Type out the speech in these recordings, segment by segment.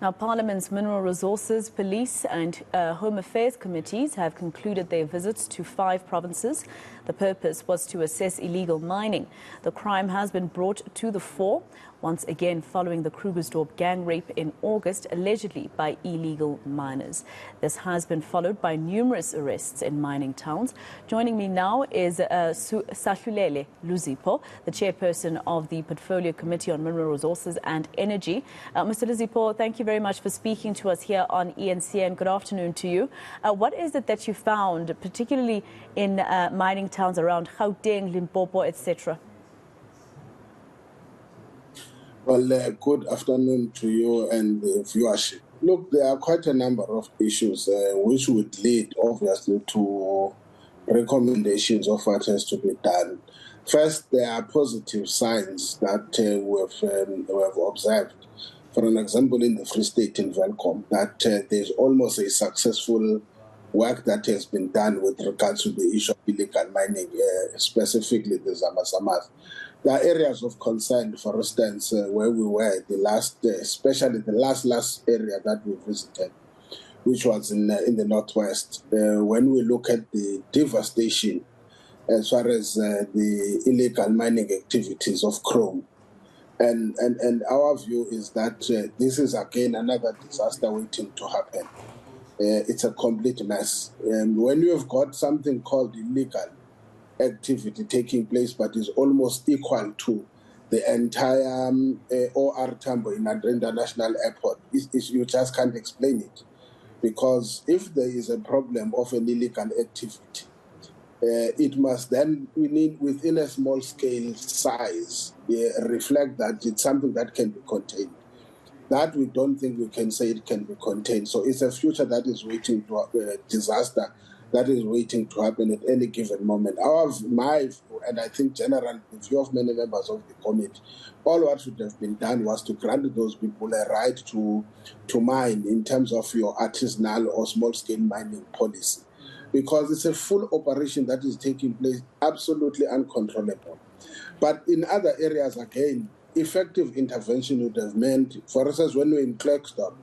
Now, Parliament's Mineral Resources, Police and Home Affairs committees have concluded their visits to 5 provinces. The purpose was to assess illegal mining. The crime has been brought to the fore, once again following the Krugersdorp gang rape in August, allegedly by illegal miners. This has been followed by numerous arrests in mining towns. Joining me now is Sahlulele Luzipo, the chairperson of the Portfolio Committee on Mineral Resources and Energy. Mr. Luzipo, thank you very much for speaking to us here on eNCA, and good afternoon to you. What is it that you found, particularly in mining towns around Gauteng, Limpopo, etc.? Well, good afternoon to you and the viewership. Look, there are quite a number of issues which would lead, obviously, to recommendations of what has to be done. First, there are positive signs that we have observed. For an example, in the Free State in Welkom, that there's almost a successful work that has been done with regards to the issue of illegal mining, specifically the Zamazamas. There are areas of concern, for instance, where we were the last, especially the last area that we visited, which was in the northwest. When we look at the devastation as far as the illegal mining activities of chrome, and our view is that this is again another disaster waiting to happen. It's a complete mess. When you have got something called illegal activity taking place, but is almost equal to the entire OR Tambo in International Airport, you just can't explain it. Because if there is a problem of an illegal activity, it must then, within a small scale size, reflect that it's something that can be contained. That we don't think we can say it can be contained. So it's a future that is waiting to disaster that is waiting to happen at any given moment. And I think generally the view of many members of the committee, all what should have been done was to grant those people a right to mine in terms of your artisanal or small-scale mining policy. Because it's a full operation that is taking place, absolutely uncontrollable. But in other areas, again, effective intervention would have meant, for instance, when we're in Klerksdorp,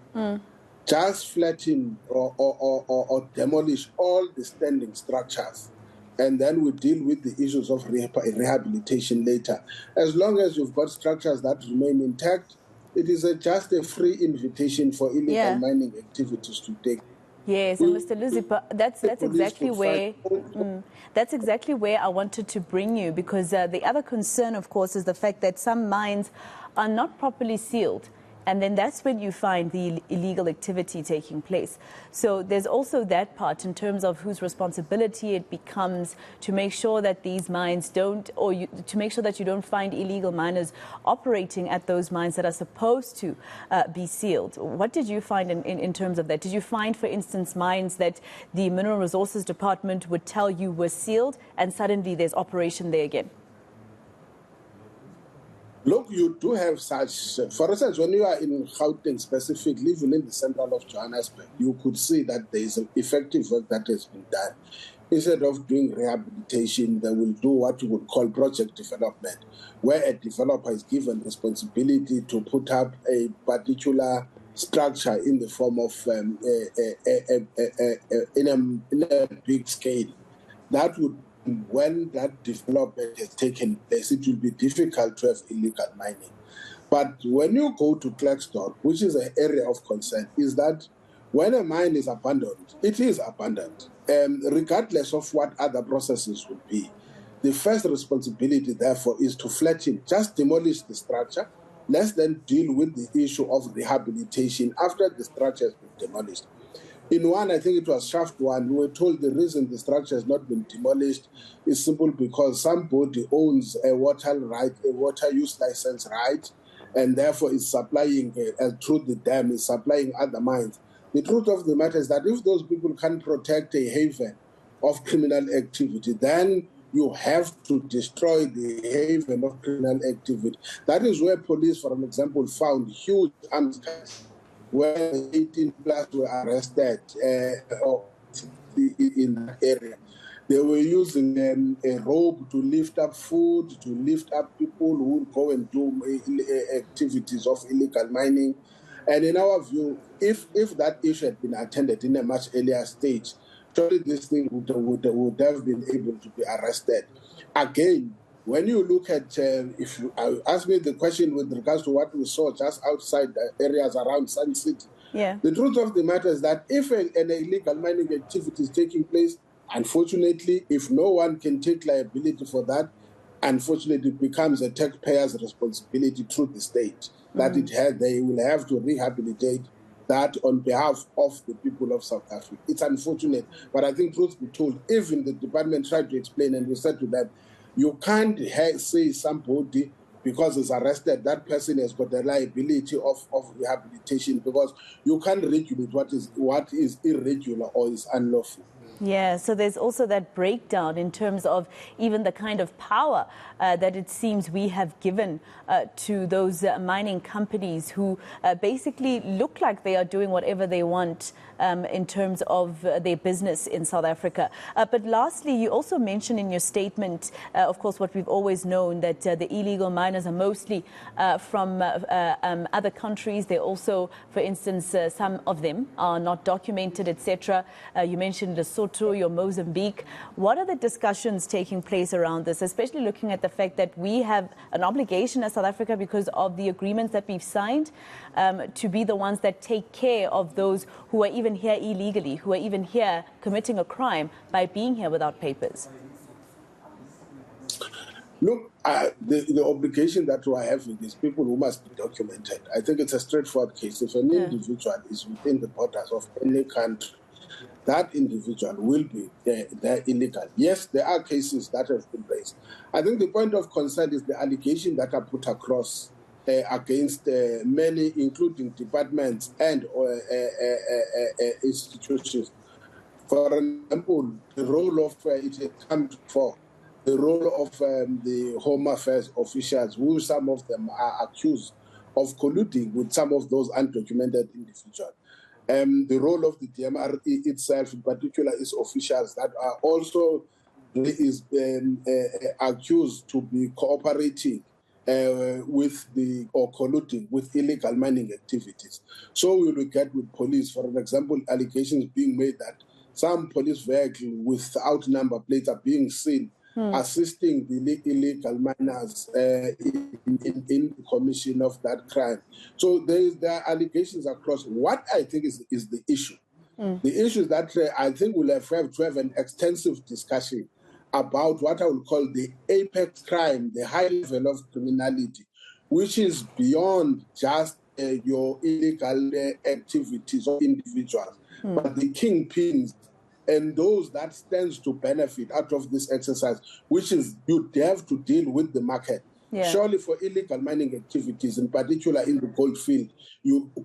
just flatten or demolish all the standing structures, and then we deal with the issues of rehabilitation later. As long as you've got structures that remain intact, it is just a free invitation for illegal mining activities to take. Yes, and Mr. Luzipo, that's exactly where I wanted to bring you, because the other concern, of course, is the fact that some mines are not properly sealed. And then that's when you find the illegal activity taking place. So there's also that part in terms of whose responsibility it becomes to make sure that these mines don't, to make sure that you don't find illegal miners operating at those mines that are supposed to be sealed. What did you find in terms of that? Did you find, for instance, mines that the Mineral Resources Department would tell you were sealed and suddenly there's operation there again? Look, you do have such, for instance, when you are in Gauteng specifically, even in the central of Johannesburg, you could see that there is an effective work that has been done. Instead of doing rehabilitation, they will do what you would call project development, where a developer is given responsibility to put up a particular structure in the form of in a big scale. That would, when that development has taken place, it will be difficult to have illegal mining. But when you go to Klerksdorp, which is an area of concern, is that when a mine is abandoned, it is abandoned, regardless of what other processes would be. The first responsibility, therefore, is to flatten, just demolish the structure. Let's then deal with the issue of rehabilitation after the structure has been demolished. In one, I think it was Shaft 1, we were told the reason the structure has not been demolished is simple because somebody owns a water use license right, and therefore is supplying, through the dam, is supplying other mines. The truth of the matter is that if those people can't protect a haven of criminal activity, then you have to destroy the haven of criminal activity. That is where police, for example, found huge arms where 18 plus were arrested in that area. They were using a rope to lift up food, to lift up people who would go and do activities of illegal mining. And in our view, if that issue had been attended in a much earlier stage, surely this thing would have been able to be arrested. Again, when you look at, if you ask me the question with regards to what we saw just outside the areas around Sun City, the truth of the matter is that if an illegal mining activity is taking place, unfortunately, if no one can take liability for that, unfortunately, it becomes a taxpayer's responsibility through the state that they will have to rehabilitate that on behalf of the people of South Africa. It's unfortunate, but I think truth be told, even the department tried to explain, and we said to them, you can't say somebody because it's arrested, that person has got the liability of rehabilitation, because you can't regulate what is irregular or is unlawful. Yeah, so there's also that breakdown in terms of even the kind of power that it seems we have given to those mining companies who basically look like they are doing whatever they want in terms of their business in South Africa. But lastly, you also mentioned in your statement, of course, what we've always known, that the illegal miners are mostly from other countries. They're also, for instance, some of them are not documented, etc. You mentioned Lesotho, your Mozambique. What are the discussions taking place around this, especially looking at the fact that we have an obligation as South Africa, because of the agreements that we've signed, to be the ones that take care of those who are even here illegally, who are even here committing a crime by being here without papers? Look, the obligation that we have with these people who must be documented, I think it's a straightforward case. If an individual is within the borders of any country, that individual will be there illegal. Yes, there are cases that have been raised. I think the point of concern is the allegation that are put across against many, including departments and institutions. For example, the role of it comes for the role of the Home Affairs officials, who some of them are accused of colluding with some of those undocumented individuals. The role of the DMR itself, in particular, is officials that are also accused to be cooperating with or colluding with illegal mining activities. So we will get with police, for example, allegations being made that some police vehicles without number plates are being seen assisting the illegal miners in the commission of that crime. So there are allegations across. What I think is the issue. The issue is that I think we'll have to have an extensive discussion about what I would call the apex crime, the high level of criminality, which is beyond just your illegal activities of individuals, but the kingpins and those that stands to benefit out of this exercise, which is you have to deal with the market. Surely for illegal mining activities, in particular in the gold field,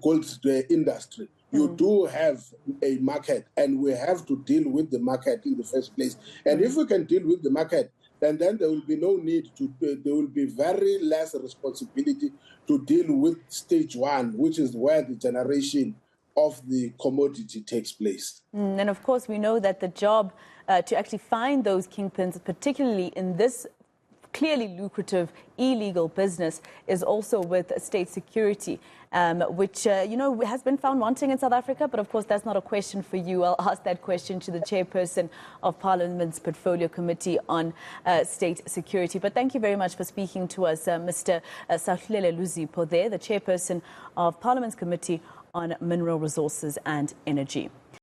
gold industry, you do have a market, and we have to deal with the market in the first place. And if we can deal with the market, then there will be no need to, there will be very less responsibility to deal with stage one, which is where the generation of the commodity takes place. And of course, we know that the job to actually find those kingpins, particularly in this clearly lucrative illegal business, is also with state security, which, has been found wanting in South Africa. But of course, that's not a question for you. I'll ask that question to the chairperson of Parliament's Portfolio Committee on State Security. But thank you very much for speaking to us, Mr. Sahlulele Luzipo, the chairperson of Parliament's Committee on Mineral Resources and Energy.